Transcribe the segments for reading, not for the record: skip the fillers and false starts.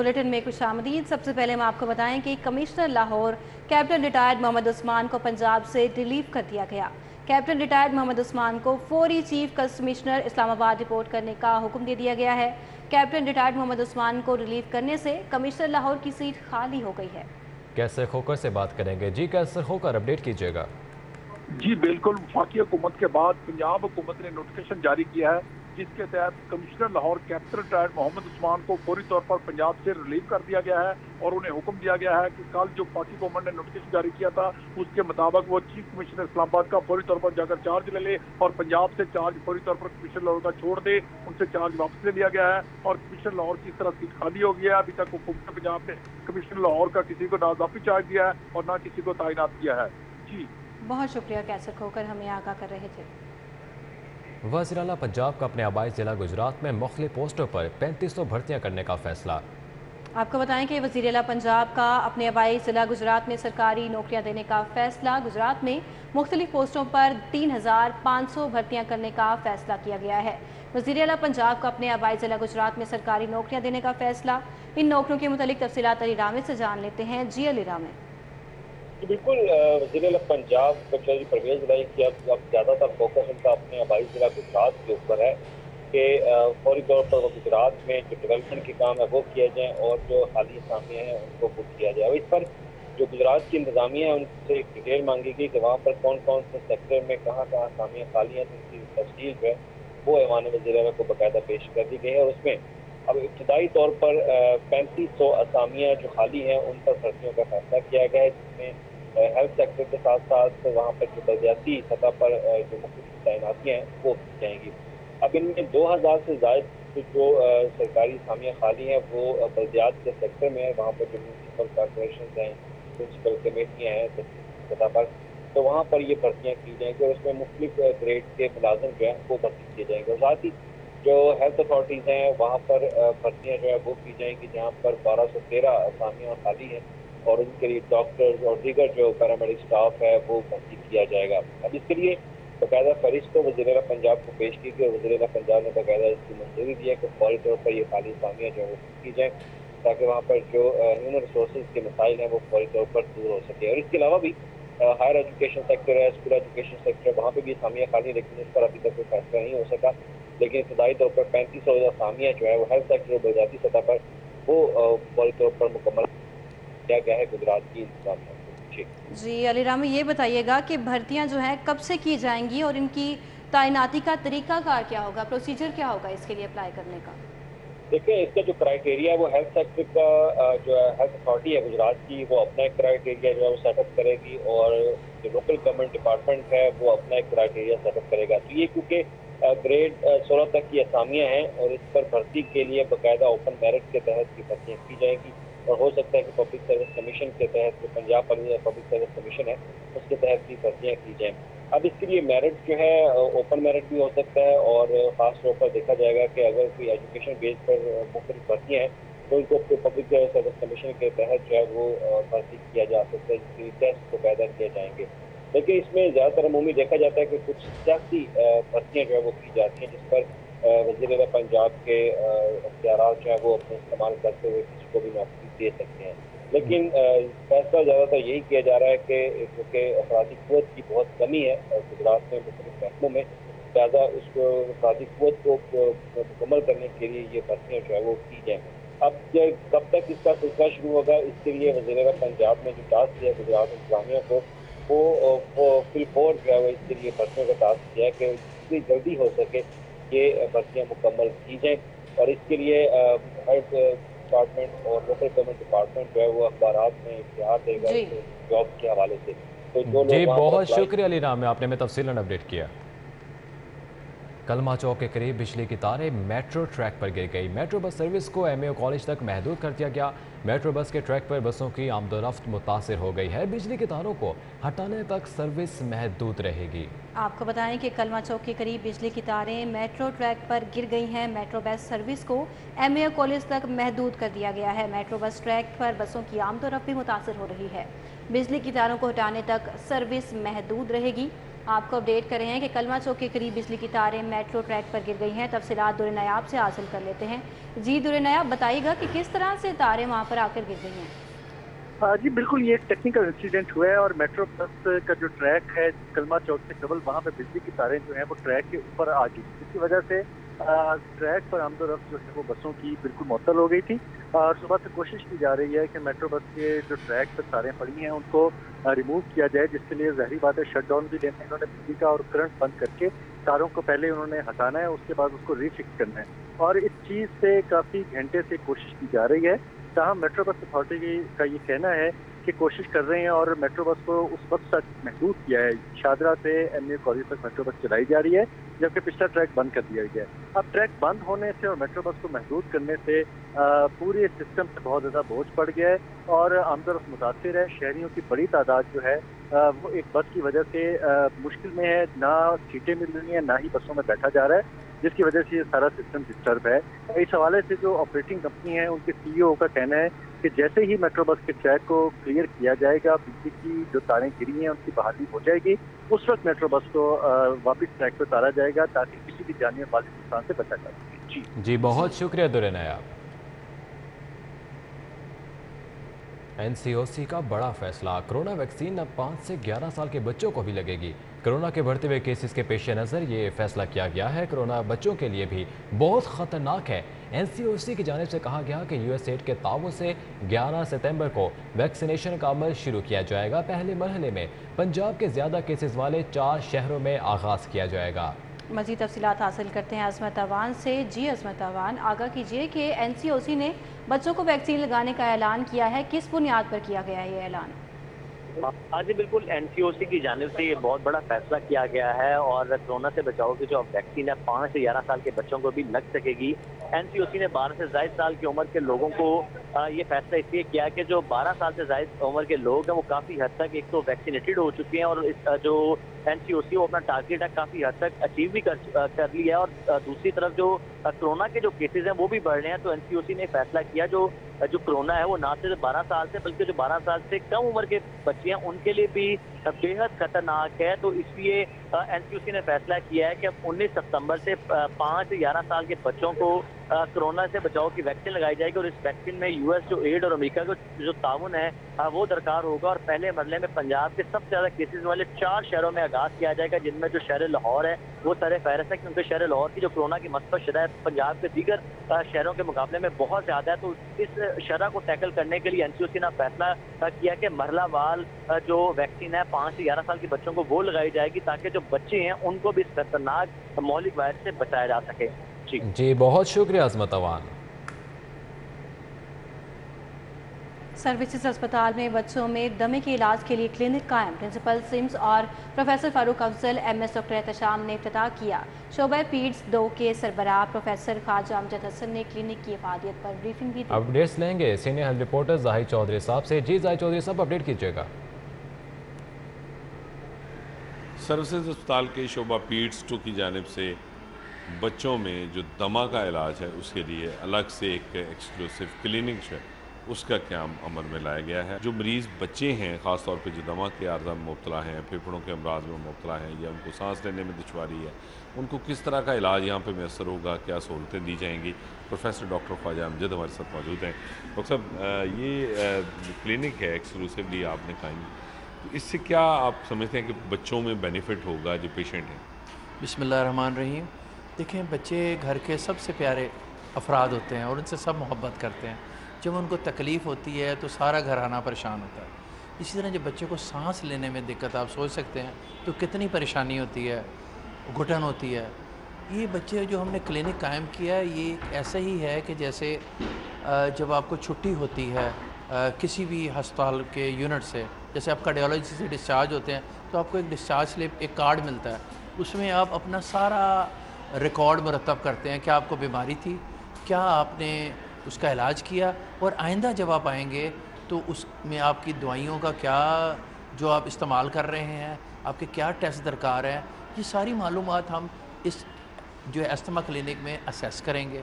Bulletin में खुशामदीद। सबसे पहले हम आपको बताएं कि commissioner Lahore captain retired Mohammad Usman को पंजाब से रिलीव कर दिया गया। कैप्टन रिटायर्ड मोहम्मद उस्मान को फौरी चीफ कमिश्नर इस्लामाबाद रिपोर्ट करने का हुक्म दे दिया गया है। कैप्टन रिटायर्ड मोहम्मद उस्मान को रिलीव करने से कमिश्नर लाहौर की सीट खाली हो गई है। कैसर खोकर से बात करेंगे। जी कैसर खोकर, अपडेट कीजिएगा। जी बिल्कुल, वफाकी हुकूमत के बाद पंजाब हुकूमत ने नोटिफिकेशन जारी किया है जिसके तहत commissioner Lahore captain retired Mohammad Usman को फौरी तौर पर पंजाब से रिलीव कर दिया गया है और उन्हें हुक्म दिया गया है कि कल जो पाकी गवर्नमेंट ने नोटिफिकेशन जारी किया था उसके मुताबिक वो चीफ कमिश्नर इस्लामाबाद का फौरी तौर पर जाकर चार्ज ले ले और पंजाब से चार्ज फौरी तौर पर कमिश्नर लाहौर का छोड़ दे। उनसे चार्ज वापस ले लिया गया है और कमिश्नर लाहौर की इस तरह सीट खाली हो गई है। अभी तक हुकूमत पंजाब ने कमिश्नर लाहौर का किसी को ना इजाफी चार्ज दिया है और ना किसी को तैनात किया है। जी बहुत शुक्रिया कैसर खोकर, हमें आगाह कर रहे थे। वज़ीर आला पंजाब का अपने आबाई जिला गुजरात में मुख्तलिफ पोस्टों पर 3500 भर्तियां करने का फैसला। आपको बताएं कि वज़ीर आला पंजाब का अपने आबाई जिला गुजरात में सरकारी नौकरियां देने का फैसला। गुजरात में मुख्तलिफ पोस्टों पर 3500 भर्तियां करने का फैसला किया गया है। वज़ीर आला पंजाब का अपने आबाई जिला गुजरात में सरकारी नौकरियां देने का फैसला। इन नौकरियों के मुतालिक तफसीलात अली रामे से जान लेते हैं। जी अली रामे। बिल्कुल, वज़ीर पंजाब चौधरी परवेज लाई की अब ज़्यादातर फोकस उनका अपने आबाई जिला गुजरात के ऊपर है कि फौरी तौर पर गुजरात में जो डेवलपमेंट के काम है वो किया जाए और जो हालिया असामियाँ हैं उनको बुक किया जाए। और इस पर जो गुजरात की इंतजामिया है उनसे एक डिटेल मांगी गई कि वहाँ पर कौन कौन से सेक्टर में कहाँ कहाँ असामियाँ खाली हैं, तो उनकी तफसील जो है वो ऐवान वज़ीर को बाकायदा पेश कर दी गई है। और उसमें अब इब्तदाई तौर पर 3500 असामियाँ जो खाली हैं उन पर भर्तियों का फैसला किया गया है, जिसमें हेल्थ सेक्टर के साथ साथ वहाँ पर जो बलदियाती सतह पर जो मुख्तलिफ तैनातियाँ हैं वो की जाएंगी। अब इनमें 2000 से ज़ायद जो सरकारी असामियाँ खाली हैं वो बलदियात के सेक्टर में है। वहाँ पर जो म्यूनसिपल कॉरपोरेशन हैं, म्यूनसिपल कमेटियाँ हैं सतह पर, तो वहाँ पर ये भर्तियाँ की जाएंगी और उसमें मुख्तलिफ ग्रेड के मुलाजिम जो है वो भर्ती किए जाएंगे। और साथ ही जो हेल्थ अथॉरिटीज़ हैं वहाँ पर भर्तियाँ जो है वो की जाएंगी, जहाँ पर 1213 असामियाँ खाली हैं और उनके लिए डॉक्टर्स और दीगर जो पैरामेडिक स्टाफ है वो भर्ती किया जाएगा। अब इसके लिए बाकायदा फहरिस्त को वज़ीर पंजाब को पेश की गई और वज़ीर पंजाब ने बाकायदा इसकी मंजूरी दी है कि फौरी तौर पर ये खाली असामियाँ जो है वो की जाएँ ताकि वहाँ पर जो ह्यूमन रिसोर्स के मसाइल हैं वो फौरी तौर पर दूर हो सके। और इसके अलावा भी हायर एजुकेशन सेक्टर है, स्कूल एजुकेशन सेक्टर है, वहाँ पर भी असामियाँ खाली, लेकिन इस पर अभी तक कोई फैसला नहीं हो सका। लेकिन इब्तदाई तौर पर 3500 असामियाँ जो है वो हेल्थ सेक्टर और बलदियाती सतह पर वो फौरी तौर पर मुकम्मल किया गया है गुजरात की इंतजामिया। जी अली रामे, ये बताइएगा कि भर्तियां जो हैं कब से की जाएंगी और इनकी तैनाती का तरीकाकार क्या होगा, प्रोसीजर क्या होगा इसके लिए अप्लाई करने का? देखिए, इसका जो क्राइटेरिया है वो हेल्थ सेक्टर का जो हेल्थ अथॉरिटी है गुजरात की वो अपना एक क्राइटेरिया जो है वो सेटअप करेगी और जो लोकल गवर्नमेंट डिपार्टमेंट है वो अपना एक क्राइटेरिया सेटअप करेगा। तो ये क्योंकि ग्रेड 16 तक की असामियाँ हैं और इस पर भर्ती के लिए बाकायदा ओपन मेरिट के तहत की भर्तियाँ की जाएंगी और हो सकता है कि पब्लिक सर्विस कमीशन के तहत जो पंजाब पब्लिक सर्विस कमीशन है उसके तहत भी भर्तियाँ की जाएँ। अब इसके लिए मेरिट जो है ओपन मेरिट भी हो सकता है और ख़ास तौर पर देखा जाएगा कि अगर कोई एजुकेशन बेस पर मुख्तलिफ भर्तियाँ हैं तो उनको पब्लिक सर्विस कमीशन के तहत जो है वो भर्ती किया जा सकता है, जिसके लिए टेस्ट को पैदा किए जाएंगे। लेकिन इसमें ज़्यादातर अमूमी देखा जाता है कि कुछ सियासी भर्तियाँ जो है वो की जाती हैं जिस पर वज़ीर पंजाब के अख्तियारात जो है वो अपने इस्तेमाल करते हुए किसी को भी नौकरी दे सकते हैं। लेकिन फैसला ज़्यादातर यही किया जा रहा है कि क्योंकि अफराधी क़ुव्वत की बहुत कमी है और गुजरात में मुख्तलिफ महकमों में, ज़्यादा उसको अफराधी क़ुव्वत को मुकम्मल करने के लिए ये भर्तियाँ जो है वो की जाएँ। अब कब तक इसका सिलसिला शुरू होगा, इसके लिए वज़ीर पंजाब ने जो टास्क दिया गुजरात इंतजामिया को वो फिलफौर जो है वो इसके लिए भर्तियों का टास्क दिया है कि जितनी जल्दी हो सके ये भर्तियाँ मुकम्मल की जाएँ। और इसके लिए हेल्थ डिपार्टमेंट और लोकल गवर्नमेंट डिपार्टमेंट जो है वो अखबारात में इश्तिहार देगा जॉब के हवाले से। तो जो जी बहुत शुक्रिया अली रामे, आपने हमें तफसीलन अपडेट किया। कलमा चौक के करीब बिजली की तारें मेट्रो ट्रैक पर गिर गई। मेट्रो बस सर्विस को एमएओ कॉलेज तक महदूद कर दिया गया। मेट्रो बस के ट्रैक पर बसों की आमदोरफ्त मुतासिर हो गई है। बिजली की तारों को हटाने तक सर्विस महदूद रहेगी। आपको बताएं कि कलमा चौक के करीब बिजली की तारें मेट्रो ट्रैक पर गिर गई हैं। मेट्रो बस सर्विस को एमएओ कॉलेज तक महदूद कर दिया गया है। मेट्रो बस ट्रैक पर बसों की आमदोरफ्त भी मुतासिर हो रही है। बिजली की तारों को हटाने तक सर्विस महदूद रहेगी। आपको अपडेट कर रहे हैं कि कलमा चौक के करीब बिजली की तारें मेट्रो ट्रैक पर गिर गई हैं। तफसीलात दुर्र नायाब से हासिल कर लेते हैं। जी दुर्र नायाब, बताइएगा कि किस तरह से तारें वहां पर आकर गिर गई हैं। जी बिल्कुल, ये एक टेक्निकल इंसिडेंट हुआ है और मेट्रो बस का जो ट्रैक है कलमा चौक से कबल, वहाँ पे बिजली की तारें जो हैं वो ट्रैक के ऊपर आ गई, जिसकी वजह से ट्रैक पर आमदोरफ्त जो है वो बसों की बिल्कुल मुअत्तल हो गई थी। और सुबह से कोशिश की जा रही है कि मेट्रो बस के जो ट्रैक पर तारें पड़ी हैं उनको रिमूव किया जाए, जिसके लिए ज़ाहिर बात है शट डाउन भी लेना है इन्होंने बिजली का, और करंट बंद करके तारों को पहले उन्होंने हटाना है, उसके बाद उसको रीफिक्स करना है। और इस चीज़ से काफ़ी घंटे से कोशिश की जा रही है। जहाँ मेट्रो बस अथॉरिटी का ये कहना है कि कोशिश कर रहे हैं और मेट्रो बस को उस वक्त तक महदूद किया है, शादरा से एमए कॉलेज तक मेट्रो बस चलाई जा रही है, जबकि पिछला ट्रैक बंद कर दिया गया है। अब ट्रैक बंद होने से और मेट्रो बस को महदूद करने से पूरे सिस्टम पे बहुत ज़्यादा बोझ पड़ गया है और आमदरफ्त मुतासिर है। शहरियों की बड़ी तादाद जो है वो एक बस की वजह से मुश्किल में है, ना सीटें मिल रही हैं, ना ही बसों में बैठा जा रहा है, जिसकी वजह से ये सारा सिस्टम डिस्टर्ब है। इस हवाले से जो ऑपरेटिंग कंपनी है उनके सीईओ का कहना है कि जैसे ही मेट्रो बस के ट्रैक को क्लियर किया जाएगा, बिजली की जो तारें गिरी हैं उनकी बहाली हो जाएगी, उस वक्त मेट्रो बस को वापस ट्रैक पर उतारा जाएगा ताकि किसी भी जानी माली नुकसान से बचा जा सके। जी बहुत शुक्रिया दुर्र नायाब। एनसीओसी का बड़ा फैसला, कोरोना वैक्सीन अब 5 से 11 साल के बच्चों को भी लगेगी। कोरोना के बढ़ते हुए केसेस के पेश नज़र ये फैसला किया गया है। कोरोना बच्चों के लिए भी बहुत ख़तरनाक है। एनसीओसी की जानिब से कहा गया कि यूएसएड के ताउन से 11 सितंबर को वैक्सीनेशन का अमल शुरू किया जाएगा। पहले मरहले में पंजाब के ज़्यादा केसेस वाले 4 शहरों में आगाज़ किया जाएगा। मज़ीद तफसीलात हासिल करते हैं अजमत अवान से। जी अजमत अवान, आगाह कीजिए कि एनसीओसी ने बच्चों को वैक्सीन लगाने का ऐलान किया है, किस बुनियाद पर किया गया है ये ऐलान? आज बिल्कुल एनसीओसी की जानिब से ये बहुत बड़ा फैसला किया गया है और कोरोना से बचाव की जो वैक्सीन है 5 से 11 साल के बच्चों को भी लग सकेगी। एनसीओसी ने 12 से ज़ायद साल की उम्र के लोगों को ये फैसला इसलिए किया कि जो 12 साल से ज़ायद उम्र के लोग हैं वो काफ़ी हद तक एक तो वैक्सीनेटेड हो चुके हैं और इस जो एनसीओसी वो अपना टारगेट है काफ़ी हद तक अचीव भी कर लिया है। और दूसरी तरफ जो कोरोना के जो केसेस हैं वो भी बढ़ रहे हैं, तो एनसीओसी ने फैसला किया जो कोरोना है वो ना सिर्फ 12 साल से बल्कि जो 12 साल से कम उम्र के बच्चे हैं उनके लिए भी बेहद खतरनाक है। तो इसलिए एनसीओसी ने फैसला किया है कि अब 19 सितंबर से 5 से 11 साल के बच्चों को कोरोना से बचाव की वैक्सीन लगाई जाएगी और इस वैक्सीन में यूएस जो एड और अमेरिका का जो ताउन है वो दरकार होगा। और पहले मरले में पंजाब के सबसे ज़्यादा केसेस वाले 4 शहरों में आगाज़ किया जाएगा, जिनमें जो शहर लाहौर है वो सर फहरस्त है, क्योंकि शहर लाहौर की जो कोरोना की मस्बत शरह पंजाब के दीगर शहरों के मुकाबले में बहुत ज़्यादा है। तो इस शरह को टैकल करने के लिए एनसीओसी ने फैसला किया कि मरला वाल जो वैक्सीन है 5 से 11 साल के बच्चों को वो लगाई जाएगी ताकि जो बच्चे हैं उनको भी इस खतरनाक मौलिक वायरस से बचाया जा सके। जी बहुत शुक्रिया अजमत अवान। सर्विसेज अस्पताल में बच्चों में दमे के इलाज के लिए क्लिनिक कायम, प्रिंसिपल सिम्स और professor Farooq Afzal MS doctor Ehtasham ने इफ्तिताह किया। शोबा पीड्स 2 के सरबराह प्रोफेसर ख्वाजा अमजद हसन ने क्लिनिक की इफादियत पर ब्रीफिंग भी दी। अपडेट्स लेंगे senior health reporter Zahid Chaudhry साहब से। जी जाहिद चौधरी साहब, अपडेट कीजिएगा। सर्विसेज अस्पताल के शोबा पीड्स 2 की जानिब से बच्चों में जो दमा का इलाज है उसके लिए अलग से एक एक्सक्लूसिव क्लिनिक है उसका क्याम अमल में लाया गया है। जो मरीज़ बच्चे हैं ख़ास तौर पे जो दमा के आर्जा में मुब्तला हैं, फेफड़ों के अमराज में मुब्तला हैं या उनको सांस लेने में दुश्वारी है, उनको किस तरह का इलाज यहाँ पे मैसर होगा, क्या सहूलतें दी जाएंगी। प्रोफेसर डॉक्टर ख्वाजा अमजद हमारे साथ मौजूद हैं। डॉक्टर साहब, ये क्लिनिक है एक्सक्लूसिवली आपने कायम, तो इससे क्या आप समझते हैं कि बच्चों में बेनिफिट होगा जो पेशेंट हैं? बिस्मिल्लाहिर्रहमानिर्रहीम। देखें, बच्चे घर के सबसे प्यारे अफराद होते हैं और उनसे सब मोहब्बत करते हैं। जब उनको तकलीफ़ होती है तो सारा घराना परेशान होता है। इसी तरह जब बच्चे को सांस लेने में दिक्कत, आप सोच सकते हैं तो कितनी परेशानी होती है, घुटन होती है। ये बच्चे जो हमने क्लिनिक कायम किया है ये ऐसा ही है कि जैसे जब आपको छुट्टी होती है किसी भी अस्पताल के यूनिट से, जैसे आप कार्डियोलॉजी से डिस्चार्ज होते हैं तो आपको एक डिस्चार्ज स्लिप, एक कार्ड मिलता है, उसमें आप अपना सारा रिकॉर्ड मुरतब करते हैं, क्या आपको बीमारी थी, क्या आपने उसका इलाज किया और आइंदा जब आप आएंगे तो उसमें आपकी दवाइयों का क्या जो आप इस्तेमाल कर रहे हैं, आपके क्या टेस्ट दरकार है, ये सारी मालूमात हम इस जो अस्थमा क्लिनिक में असेस करेंगे।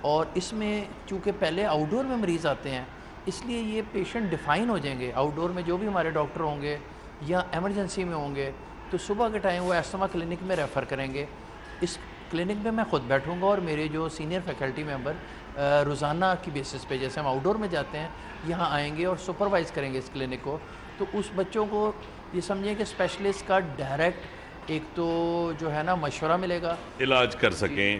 और इसमें चूँकि पहले आउटडोर में मरीज़ आते हैं इसलिए ये पेशेंट डिफ़ाइन हो जाएंगे। आउटडोर में जो भी हमारे डॉक्टर होंगे या एमरजेंसी में होंगे تو صبح کے ٹائم وہ ایسما کلینک میں ریفر کریں گے. اس کلینک میں میں خود بیٹھوں گا اور میرے جو سینئر فیکلٹی ممبر روزانہ کی بیسس پہ جیسے ہم آؤٹ ڈور میں جاتے ہیں یہاں آئیں گے اور سپروائز کریں گے اس کلینک کو. تو اس بچوں کو یہ سمجھیں کہ اسپیشلسٹ کا ڈائریکٹ ایک تو جو ہے نا مشورہ ملے گا, علاج کر سکیں,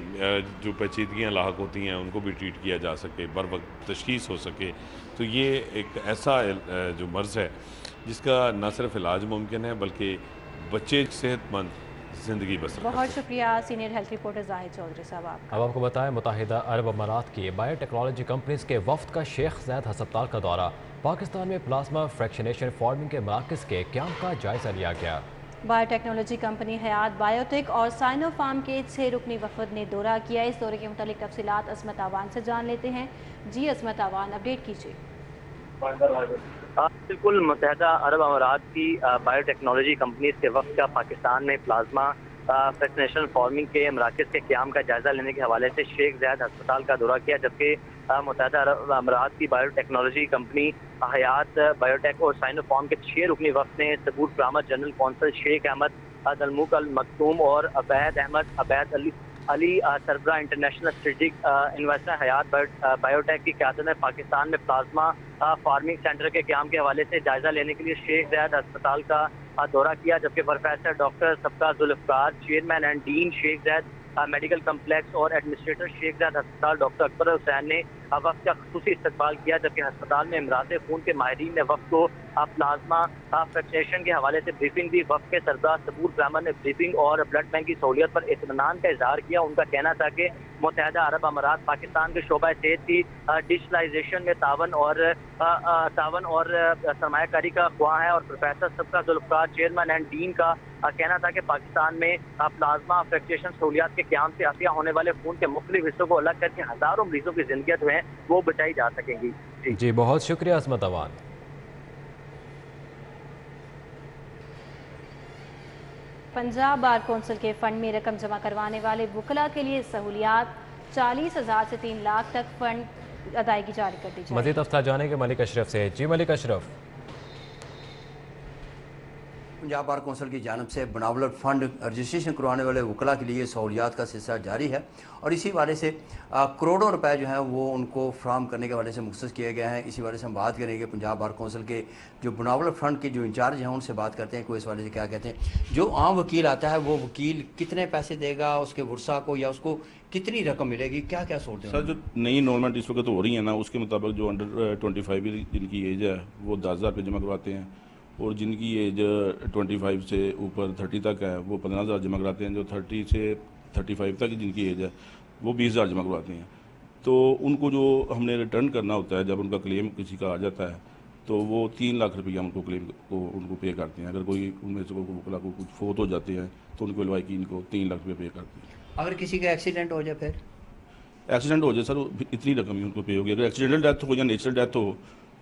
جو پیچیدگیاں لاحق ہوتی ہیں ان کو بھی ٹریٹ کیا جا سکے, بر وقت تشخیص ہو سکے. تو یہ ایک ایسا جو مرض ہے جس کا نہ صرف علاج ممکن ہے بلکہ بچے صحت مند زندگی بسر کر سکیں. بہت شکریہ سینئر ہیلتھ رپورٹر زاہد چودھری صاحب آپ کا. اب آپ کو بتائیں متحدہ عرب امارات کی بایو ٹیکنالوجی کمپنیز کے وفد کا شیخ زاید ہسپتال کا دورہ. پاکستان میں پلازما فریکشنیشن فارمنگ کے مراکز کے قیام کا جائزہ لیا گیا. بایو ٹیکنالوجی کمپنی حیات بایوٹیک اور سائنو فارم کے 6 رکنی وفد نے دورہ کیا. اس دورے کے متعلق تفصیلات عصمت آوان سے جان لیتے ہیں. جی عصمت آوان, اپڈیٹ کیجیے. بالکل, متحدہ عرب امارات کی بایو ٹیکنالوجی کمپنیز کے وفد کا پاکستان میں پلازما فریکشنیشن فارمنگ کے مراکز کے قیام کا جائزہ لینے کے حوالے سے شیخ زاید ہسپتال کا دورہ کیا, جبکہ متحدہ عرب امارات کی بایو ٹیکنالوجی کمپنی حیات بایوٹیک اور سائنو فارم کے 6 رکنی وفد نے ثبوت برآمد جنرل کونسل شیخ احمد دلموک المکتوم اور عبید علی سربراہ انٹرنیشنل اسٹریٹجک انویسٹر حیات بایوٹیک کی قیادت میں پاکستان میں پلازما فارمنگ سینٹر کے قیام کے حوالے سے جائزہ لینے کے لیے شیخ زاید ہسپتال کا دورہ کیا, جبکہ پروفیسر ڈاکٹر سبقہ Zulfiqar, chairman and dean Sheikh Zayed medical complex اور ایڈمنسٹریٹر شیخ زاید ہسپتال ڈاکٹر اکبر حسین نے وفد کا خصوصی استقبال کیا, جبکہ ہسپتال میں امراض خون کے ماہرین نے وفد کو پلازما فریکشنیشن کے حوالے سے بریفنگ دی. وفد کے سردار ثبور برآمد نے بریفنگ اور بلڈ بینک کی سہولیت پر اطمینان کا اظہار کیا. ان کا کہنا تھا کہ متحدہ عرب امارات پاکستان کے شعبہ صحت کی ڈیجیٹلائزیشن میں تعاون اور سرمایہ کاری کا خواہاں ہے. اور پروفیسر سبقہ ذوالفقار, چیئرمین اینڈ ڈین کا کہنا تھا کہ پاکستان میں پلازما فریکشنیشن سہولیات کے قیام سے عطیہ ہونے والے خون کے مختلف حصوں کو الگ کر کے ہزاروں مریضوں کی زندگیاں جو ہیں وہ بچائی جا سکیں گی. جی بہت شکریہ عصمت اوان. پنجاب بار کونسل کے فنڈ میں رقم جمع کروانے والے وکلاء کے لیے سہولیات 40,000 سے 3 لاکھ تک فنڈ ادائیگی جاری کر دی جائے. مزید تفصیلات جانیں گے ملک اشرف سے. جی ملک اشرف. پنجاب بار کونسل کی جانب سے بناولٹ فنڈ رجسٹریشن کروانے والے وکلاء کے لیے سہولیات کا سلسلہ جاری ہے اور اسی حوالے سے کروڑوں روپے جو ہیں وہ ان کو فراہم کرنے کے حوالے سے مختص کیے گئے ہیں. اسی حوالے سے ہم بات کریں گے پنجاب بار کونسل کے جو بناولٹ فنڈ کے جو انچارج ہیں ان سے بات کرتے ہیں, کوئی اس حوالے سے کیا کہتے ہیں. جو عام وکیل آتا ہے وہ وکیل کتنے پیسے دے گا اس کے ورثہ کو, یا اس کو کتنی رقم ملے گی, کیا کیا صورتیں ہیں؟ سر جو نئی انرولمنٹ اس وقت ہو رہی ہیں نا, اس کے مطابق جو انڈر 25 جن کی ایج ہے وہ 10,000 روپے جمع کرواتے ہیں, اور جن کی ایج 25 سے اوپر 30 تک ہے وہ 15,000 جمع کراتے ہیں. جو 30 سے 35 تک جن کی ایج ہے وہ 20,000 جمع کرواتے ہیں. تو ان کو جو ہم نے ریٹرن کرنا ہوتا ہے جب ان کا کلیم کسی کا آ جاتا ہے تو وہ 3 لاکھ روپیہ ان کو کلیم کو ان کو پے کرتے ہیں. اگر کوئی ان میں سے وکلا کو کچھ فوت ہو جاتے ہیں تو ان کو لوائقین کو 3 لاکھ روپے پے کرتے ہیں. اگر کسی کا ایکسیڈنٹ ہو جائے, پھر ایکسیڈنٹ ہو جائے سر اتنی رقم ہی ان کو پے ہوگی. اگر ایکسیڈنٹل ڈیتھ ہو یا نیچرل ڈیتھ ہو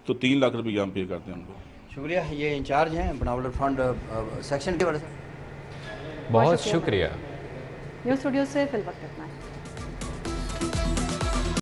تو 3 لاکھ روپیہ ہم پے کرتے ہیں ان کو. شکریہ. یہ انچارج ہیں بناولٹ فنڈ سیکشن کے بارے سے. بہت شکریہ. نیوز اسٹوڈیو سے فی الوقت اتنا ہے.